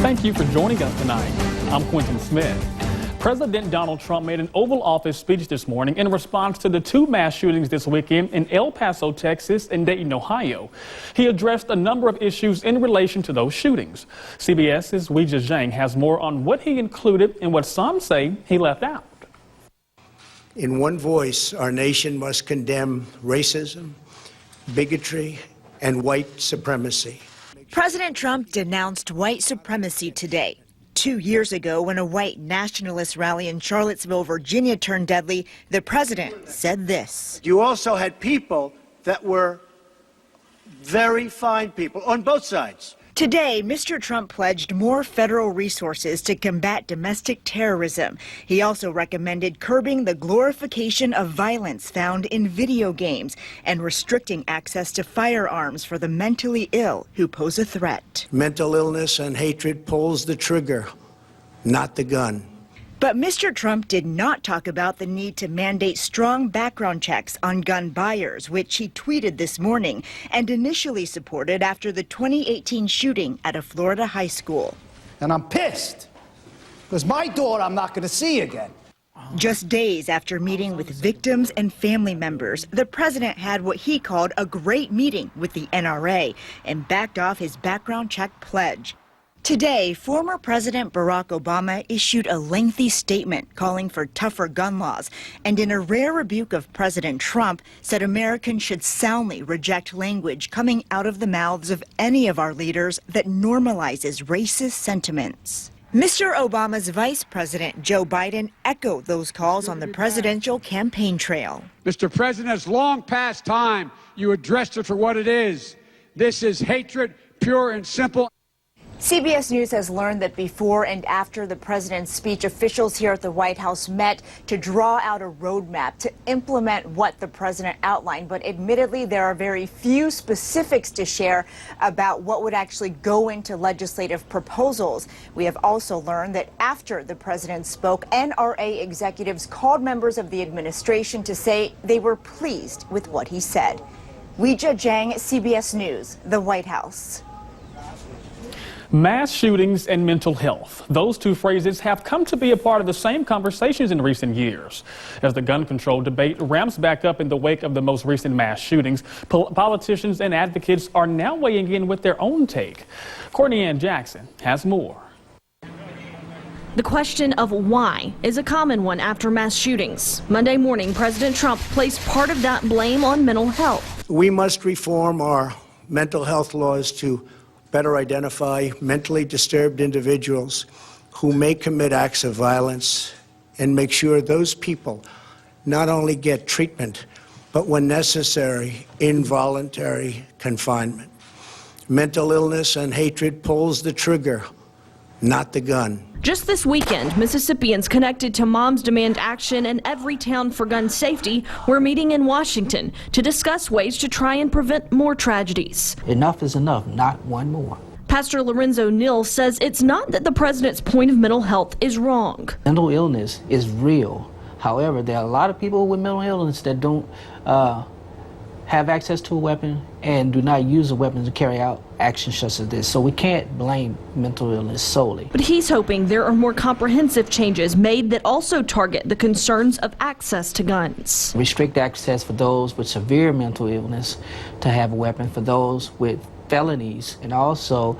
Thank you for joining us tonight. I'm Quentin Smith. President Donald Trump made an Oval Office speech this morning in response to the two mass shootings this weekend in El Paso, Texas and Dayton, Ohio. He addressed a number of issues in relation to those shootings. CBS's Weijia Zhang has more on what he included and what some say he left out. In one voice, our nation must condemn racism, bigotry, and white supremacy. President Trump denounced white supremacy today. 2 years ago, when a white nationalist rally in Charlottesville, Virginia turned deadly, the president said this. You also had people that were very fine people on both sides. Today, Mr. Trump pledged more federal resources to combat domestic terrorism. He also recommended curbing the glorification of violence found in video games and restricting access to firearms for the mentally ill who pose a threat. Mental illness and hatred pulls the trigger, not the gun. But Mr. Trump did not talk about the need to mandate strong background checks on gun buyers, which he tweeted this morning and initially supported after the 2018 shooting at a Florida high school. And I'm pissed because my daughter I'm not going to see again. Just days after meeting with victims and family members, the president had what he called a great meeting with the NRA and backed off his background check pledge. Today, former President Barack Obama issued a lengthy statement calling for tougher gun laws, and in a rare rebuke of President Trump, said Americans should soundly reject language coming out of the mouths of any of our leaders that normalizes racist sentiments. Mr. Obama's Vice President, Joe Biden, echoed those calls on the presidential campaign trail. Mr. President, it's long past time you addressed it for what it is. This is hatred, pure and simple. CBS News has learned that before and after the president's speech, officials here at the White House met to draw out a roadmap to implement what the president outlined. But admittedly, there are very few specifics to share about what would actually go into legislative proposals. We have also learned that after the president spoke, NRA executives called members of the administration to say they were pleased with what he said. Weijia Zhang, CBS News, the White House. Mass shootings and mental health. Those two phrases have come to be a part of the same conversations in recent years. As the gun control debate ramps back up in the wake of the most recent mass shootings, politicians and advocates are now weighing in with their own take. Courtney Ann Jackson has more. The question of why is a common one after mass shootings. Monday morning, President Trump placed part of that blame on mental health. We must reform our mental health laws to better identify mentally disturbed individuals who may commit acts of violence and make sure those people not only get treatment, but when necessary, involuntary confinement. Mental illness and hatred pulls the trigger, not the gun. Just this weekend, Mississippians connected to Moms Demand Action and Every Town for Gun Safety were meeting in Washington to discuss ways to try and prevent more tragedies. Enough is enough, not one more. Pastor Lorenzo Neal says it's not that the president's point of mental health is wrong. Mental illness is real. However, there are a lot of people with mental illness that don't have access to a weapon and do not use a weapon to carry out actions such as this. So we can't blame mental illness solely. But he's hoping there are more comprehensive changes made that also target the concerns of access to guns. Restrict access for those with severe mental illness to have a weapon, for those with felonies, and also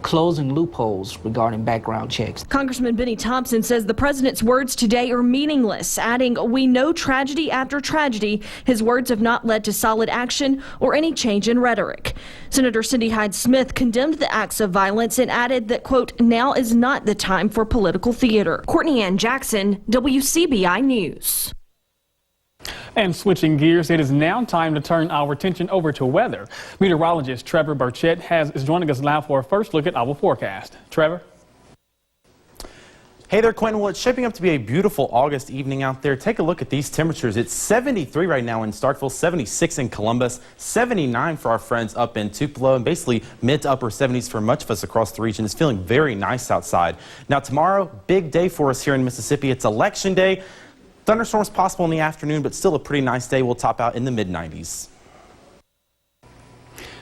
closing loopholes regarding background checks. Congressman Benny Thompson says the president's words today are meaningless, adding, "We know tragedy after tragedy. His words have not led to solid action or any change in rhetoric." Senator Cindy Hyde-Smith condemned the acts of violence and added that, quote, "Now is not the time for political theater." Courtney Ann Jackson, WCBI News. And switching gears, it is now time to turn our attention over to weather. Meteorologist Trevor Burchett is joining us now for a first look at our forecast. Trevor? Hey there, Quentin. Well, it's shaping up to be a beautiful August evening out there. Take a look at these temperatures. It's 73 right now in Starkville, 76 in Columbus, 79 for our friends up in Tupelo, and basically mid to upper 70s for much of us across the region. It's feeling very nice outside. Now tomorrow, big day for us here in Mississippi. It's Election Day. Thunderstorms possible in the afternoon, but still a pretty nice day. We'll top out in the mid-90s.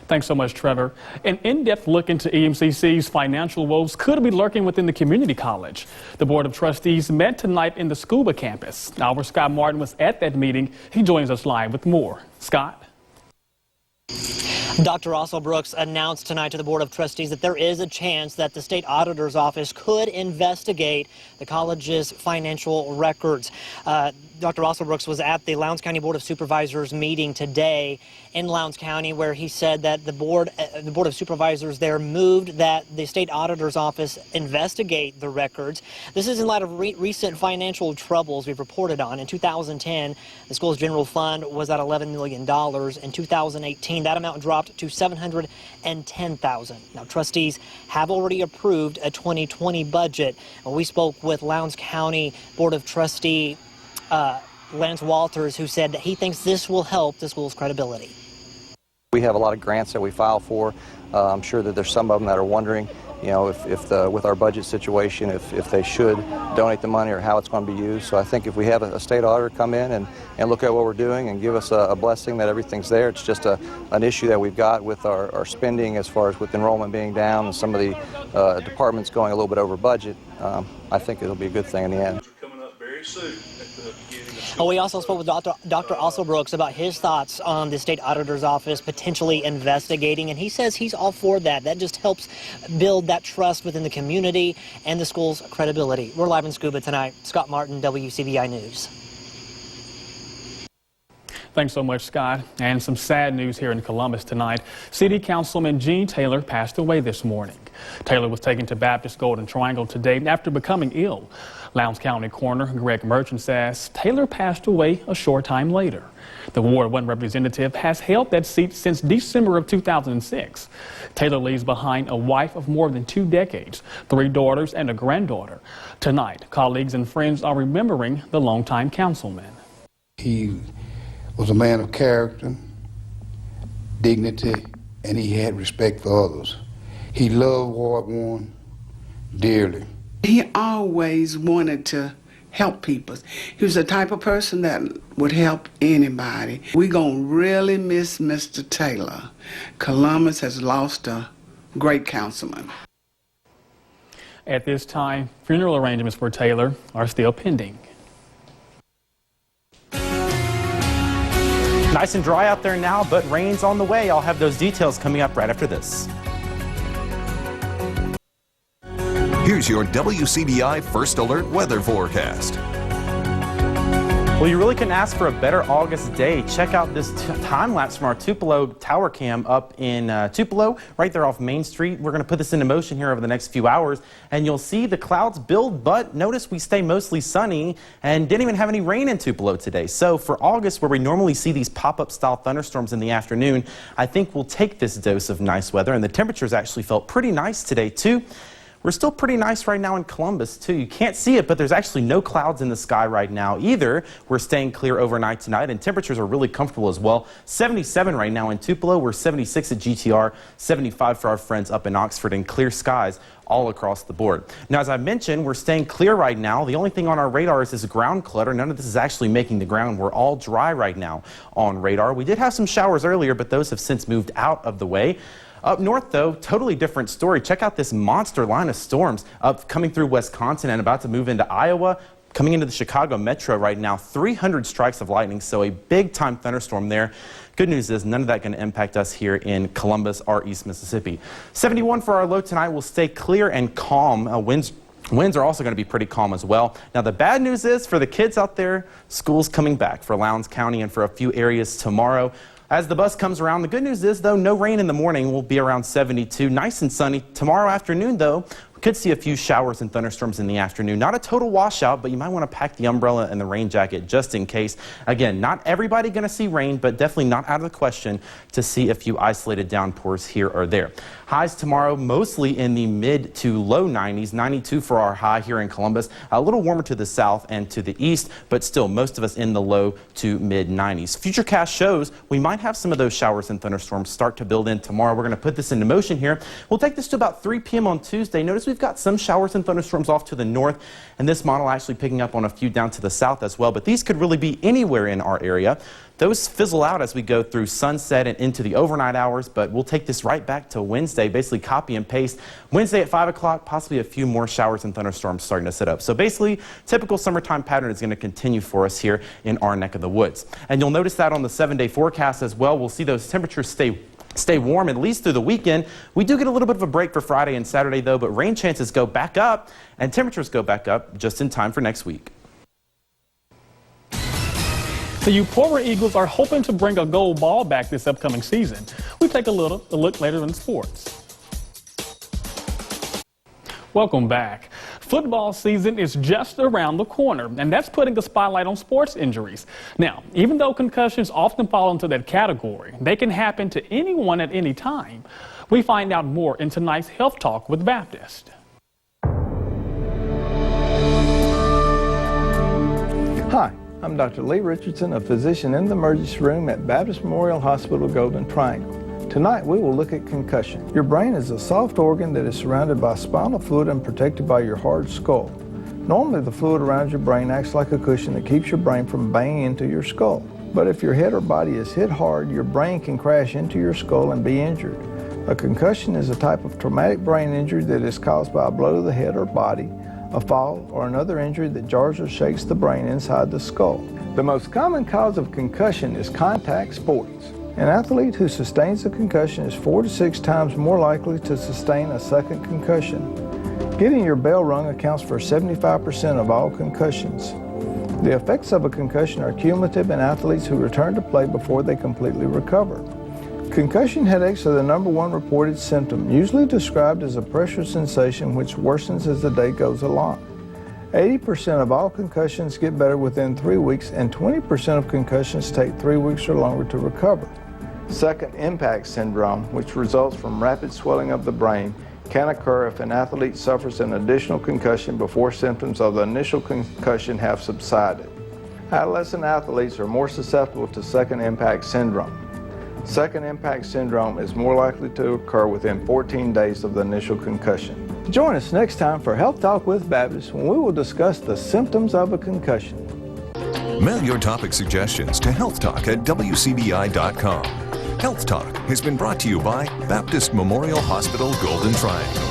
Thanks so much, Trevor. An in-depth look into EMCC's financial woes could be lurking within the community college. The Board of Trustees met tonight in the Scuba campus. Our Scott Martin was at that meeting. He joins us live with more. Scott? Dr. Russell Brooks announced tonight to the Board of Trustees that there is a chance that the state auditor's office could investigate the college's financial records. Dr. Russell Brooks was at the Lowndes County Board of Supervisors meeting today in Lowndes County, where he said that the Board of Supervisors there moved that the state auditor's office investigate the records. This is in light of recent financial troubles we've reported on. In 2010, the school's general fund was at $11 million. In 2018, that amount dropped to $710,000. Now, trustees have already approved a 2020 budget. We spoke with Lowndes County Board of Trustee Lance Walters, who said that he thinks this will help the school's credibility. We have a lot of grants that we file for. I'm sure that there's some of them that are wondering, you know, with our budget situation, if they should donate the money or how it's going to be used. So I think if we have a state auditor come in and look at what we're doing and give us a blessing that everything's there, it's just an issue that we've got with our spending as far as with enrollment being down and some of the departments going a little bit over budget. I think it'll be a good thing in the end. Coming up very soon. We also spoke with Dr. Russell Brooks about his thoughts on the state auditor's office potentially investigating, and he says he's all for that. That just helps build that trust within the community and the school's credibility. We're live in Scuba tonight. Scott Martin, WCBI News. Thanks so much, Scott. And some sad news here in Columbus tonight. City Councilman Gene Taylor passed away this morning. Taylor was taken to Baptist Golden Triangle today after becoming ill. Lowndes County Coroner Greg Merchant says Taylor passed away a short time later. The Ward 1 representative has held that seat since December of 2006. Taylor leaves behind a wife of more than 2 decades, 3 daughters, and a granddaughter. Tonight, colleagues and friends are remembering the longtime councilman. He was a man of character, dignity, and he had respect for others. He loved Ward 1 dearly. He always wanted to help people. He was the type of person that would help anybody. We're going to really miss Mr. Taylor. Columbus has lost a great councilman. At this time, funeral arrangements for Taylor are still pending. Nice and dry out there now, but rain's on the way. I'll have those details coming up right after this. Here's your WCBI First Alert weather forecast. Well, you really couldn't ask for a better August day. Check out this time lapse from our Tupelo tower cam up in Tupelo, right there off Main Street. We're going to put this into motion here over the next few hours, and you'll see the clouds build, but notice we stay mostly sunny and didn't even have any rain in Tupelo today. So for August, where we normally see these pop-up style thunderstorms in the afternoon, I think we'll take this dose of nice weather, and the temperatures actually felt pretty nice today too. We're still pretty nice right now in Columbus, too. You can't see it, but there's actually no clouds in the sky right now either. We're staying clear overnight tonight, and temperatures are really comfortable as well. 77 right now in Tupelo. We're 76 at GTR, 75 for our friends up in Oxford, and clear skies all across the board. Now, as I mentioned, we're staying clear right now. The only thing on our radar is this ground clutter. None of this is actually making the ground. We're all dry right now on radar. We did have some showers earlier, but those have since moved out of the way. Up north, though, totally different story. Check out this monster line of storms coming through Wisconsin and about to move into Iowa. Coming into the Chicago metro right now, 300 strikes of lightning, so a big-time thunderstorm there. Good news is none of that going to impact us here in Columbus or East Mississippi. 71 for our low tonight. Will stay clear and calm. Winds are also going to be pretty calm as well. Now, the bad news is for the kids out there, school's coming back for Lowndes County and for a few areas tomorrow. As the bus comes around, the good news is, though, no rain in the morning. Will be around 72. Nice and sunny. Tomorrow afternoon, though, we could see a few showers and thunderstorms in the afternoon. Not a total washout, but you might want to pack the umbrella and the rain jacket just in case. Again, not everybody going to see rain, but definitely not out of the question to see a few isolated downpours here or there. Highs tomorrow mostly in the mid to low 90s, 92 for our high here in Columbus. A little warmer to the south and to the east, but still most of us in the low to mid 90s. Futurecast shows we might have some of those showers and thunderstorms start to build in tomorrow. We're going to put this into motion here. We'll take this to about 3 p.m. on Tuesday. Notice we we've got some showers and thunderstorms off to the north, and this model actually picking up on a few down to the south as well. But these could really be anywhere in our area. Those fizzle out as we go through sunset and into the overnight hours, but we'll take this right back to Wednesday, basically copy and paste. Wednesday at 5 o'clock, possibly a few more showers and thunderstorms starting to set up. So basically, typical summertime pattern is going to continue for us here in our neck of the woods. And you'll notice that on the 7-day forecast as well. We'll see those temperatures stay warm at least through the weekend. We do get a little bit of a break for Friday and Saturday, though, but rain chances go back up and temperatures go back up just in time for next week. The Eupora Eagles are hoping to bring a gold ball back this upcoming season. We take a look later in sports. Welcome back. Football season is just around the corner, and that's putting a spotlight on sports injuries. Now, even though concussions often fall into that category, they can happen to anyone at any time. We find out more in tonight's Health Talk with Baptist. Hi, I'm Dr. Lee Richardson, a physician in the emergency room at Baptist Memorial Hospital Golden Triangle. Tonight we will look at concussion. Your brain is a soft organ that is surrounded by spinal fluid and protected by your hard skull. Normally the fluid around your brain acts like a cushion that keeps your brain from banging into your skull. But if your head or body is hit hard, your brain can crash into your skull and be injured. A concussion is a type of traumatic brain injury that is caused by a blow to the head or body, a fall, or another injury that jars or shakes the brain inside the skull. The most common cause of concussion is contact sports. An athlete who sustains a concussion is 4 to 6 times more likely to sustain a second concussion. Getting your bell rung accounts for 75% of all concussions. The effects of a concussion are cumulative in athletes who return to play before they completely recover. Concussion headaches are the #1 reported symptom, usually described as a pressure sensation which worsens as the day goes along. 80% of all concussions get better within 3 weeks, and 20% of concussions take 3 weeks or longer to recover. Second impact syndrome, which results from rapid swelling of the brain, can occur if an athlete suffers an additional concussion before symptoms of the initial concussion have subsided. Adolescent athletes are more susceptible to second impact syndrome. Second impact syndrome is more likely to occur within 14 days of the initial concussion. Join us next time for Health Talk with Baptist, when we will discuss the symptoms of a concussion. Mail your topic suggestions to healthtalk@wcbi.com. Health Talk has been brought to you by Baptist Memorial Hospital Golden Triangle.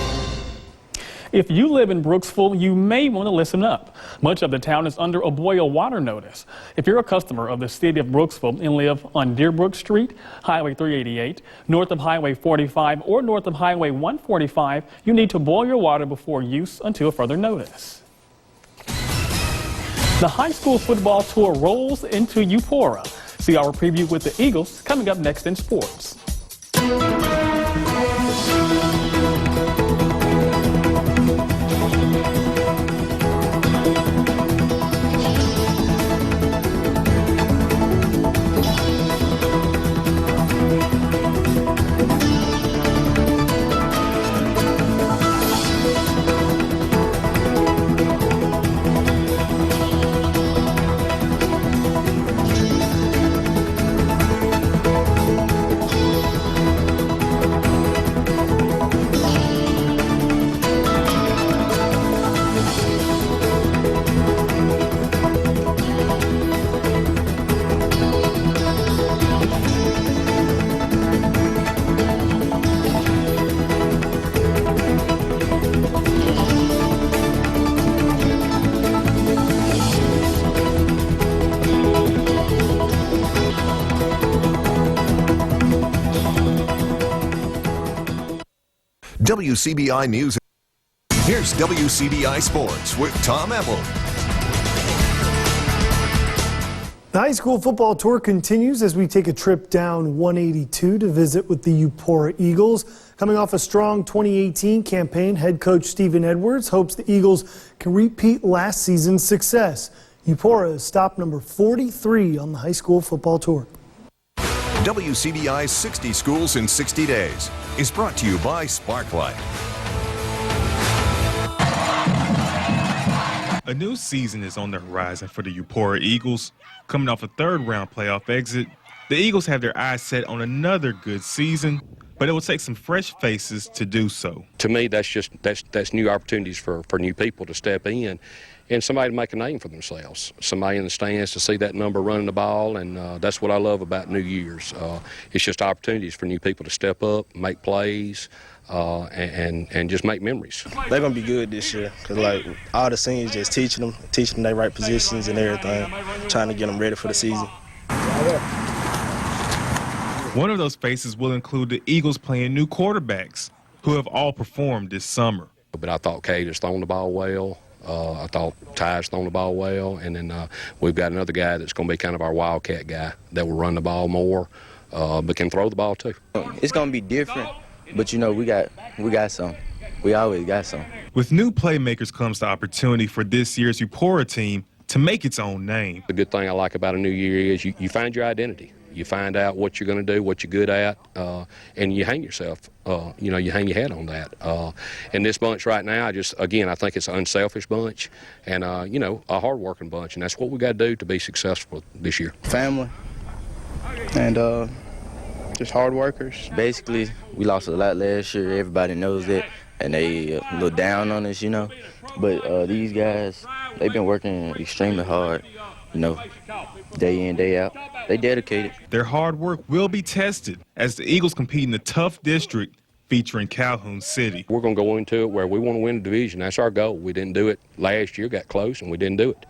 If you live in Brooksville, you may want to listen up. Much of the town is under a boil water notice. If you're a customer of the city of Brooksville and live on Deerbrook Street, Highway 388, north of Highway 45, or north of Highway 145, you need to boil your water before use until further notice. The high school football tour rolls into Eupora. See our preview with the Eagles coming up next in sports. WCBI News. Here's WCBI Sports with Tom Ebel. The high school football tour continues as we take a trip down 182 to visit with the Eupora Eagles. Coming off a strong 2018 campaign, head coach Stephen Edwards hopes the Eagles can repeat last season's success. Eupora is stop number 43 on the high school football tour. WCBI's 60 Schools in 60 Days is brought to you by Sparklight. A new season is on the horizon for the Eupora Eagles. Coming off a third-round playoff exit, the Eagles have their eyes set on another good season. but it will take some fresh faces to do so. To me, that's new opportunities for new people to step in and somebody to make a name for themselves. Somebody in the stands to see that number running the ball, and that's what I love about New Year's. It's just opportunities for new people to step up, make plays, and just make memories. They're going to be good this year because, like, all the seniors just teaching them their right positions and everything, trying to get them ready for the season. One of those faces will include the Eagles playing new quarterbacks who have all performed this summer. But I thought Cade has thrown the ball well. I thought Ty's thrown the ball well. And then we've got another guy that's going to be kind of our wildcat guy that will run the ball more, but can throw the ball too. It's going to be different, but, you know, we got some. We always got some. With new playmakers comes the opportunity for this year's Eupora team to make its own name. The good thing I like about a new year is you find your identity. You find out what you're going to do, what you're good at, and you hang yourself, you hang your head on that. And this bunch right now, I think it's an unselfish bunch and, a hard-working bunch, and that's what we got to do to be successful this year. Family and just hard workers. Basically, we lost a lot last year. Everybody knows that, and they a little down on us, But these guys, they've been working extremely hard, day in, day out. They dedicated. Their hard work will be tested as the Eagles compete in the tough district featuring Calhoun City. We're going to go into it where we want to win the division. That's our goal. We didn't do it last year, got close, and we didn't do it.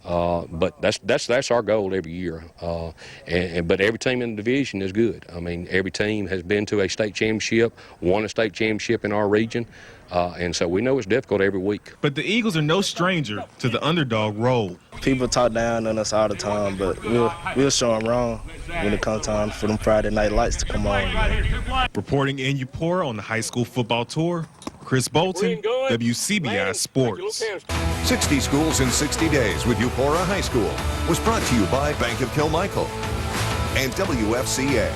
But that's our goal every year. But every team in the division is good. I mean, every team has been to a state championship, won a state championship in our region, and so we know it's difficult every week. But the Eagles are no stranger to the underdog role. People talk down on us all the time, but we'll show them wrong when it comes time for them Friday night lights to come on. Reporting in Eupora on the high school football tour, Chris Bolton, WCBI Sports. 60 Schools in 60 Days with Eupora High School was brought to you by Bank of Kilmichael and WFCA.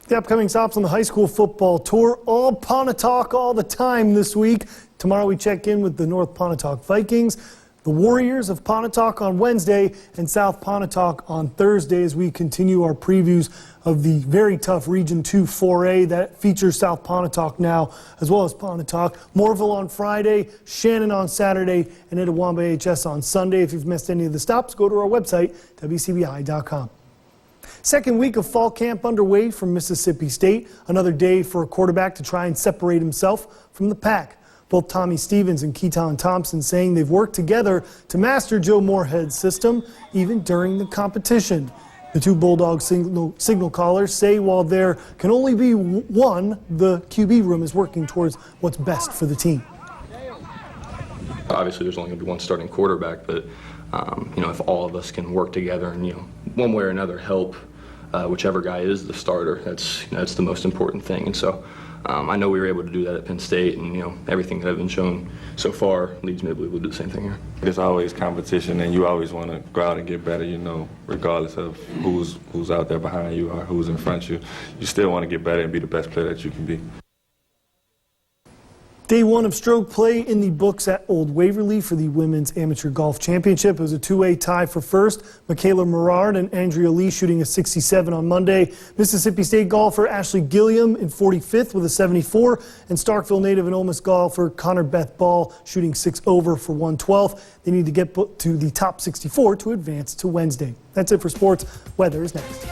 The upcoming stops on the high school football tour, all Pontotoc all the time this week. Tomorrow we check in with the North Pontotoc Vikings, the Warriors of Pontotoc on Wednesday, and South Pontotoc on Thursday as we continue our previews of the very tough Region 2 4A that features South Pontotoc now, as well as Pontotoc. Morville on Friday, Shannon on Saturday, and Itawamba HS on Sunday. If you've missed any of the stops, go to our website, WCBI.com. Second week of fall camp underway from Mississippi State. Another day for a quarterback to try and separate himself from the pack. Both Tommy Stevens and Keaton Thompson saying they've worked together to master Joe Moorhead's system, even during the competition. The two Bulldog signal callers say while there can only be one, the QB room is working towards what's best for the team. Obviously, there's only going to be one starting quarterback, but if all of us can work together and one way or another help whichever guy is the starter, that's the most important thing. And so I know we were able to do that at Penn State, and everything that I've been shown so far leads me to believe we'll do the same thing here. There's always competition, and you always want to go out and get better, regardless of who's out there behind you or who's in front of you. You still want to get better and be the best player that you can be. Day one of stroke play in the books at Old Waverly for the Women's Amateur Golf Championship. It was a two-way tie for first. Michaela Merard and Andrea Lee shooting a 67 on Monday. Mississippi State golfer Ashley Gilliam in 45th with a 74. And Starkville native and Ole Miss golfer Connor Beth Ball shooting 6 over for 112th. They need to get to the top 64 to advance to Wednesday. That's it for sports. Weather is next.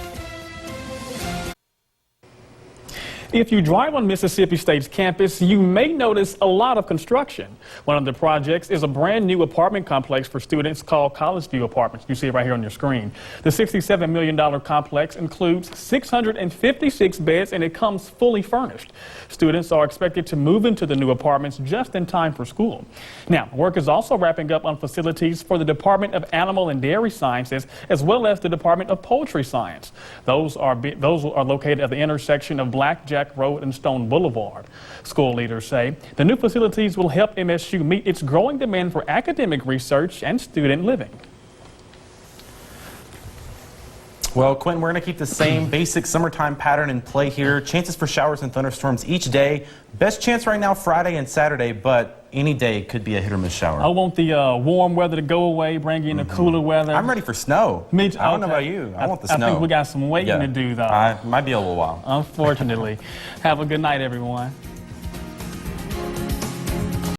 If you drive on Mississippi State's campus, you may notice a lot of construction. One of the projects is a brand new apartment complex for students called College View Apartments. You see it right here on your screen. The $67 million complex includes 656 beds and it comes fully furnished. Students are expected to move into the new apartments just in time for school. Now, work is also wrapping up on facilities for the Department of Animal and Dairy Sciences as well as the Department of Poultry Science. Those are located at the intersection of Blackjack Road and Stone Boulevard. School leaders say the new facilities will help MSU meet its growing demand for academic research and student living. Well, Quentin, we're going to keep the same basic summertime pattern in play here. Chances for showers and thunderstorms each day. Best chance right now Friday and Saturday, but any day could be a hit or miss shower. I want the warm weather to go away, bring in the cooler weather. I'm ready for snow. Me too. I don't know about you. I want the snow. I think we got some waiting to do, though. Might be a little while. Unfortunately. Have a good night, everyone.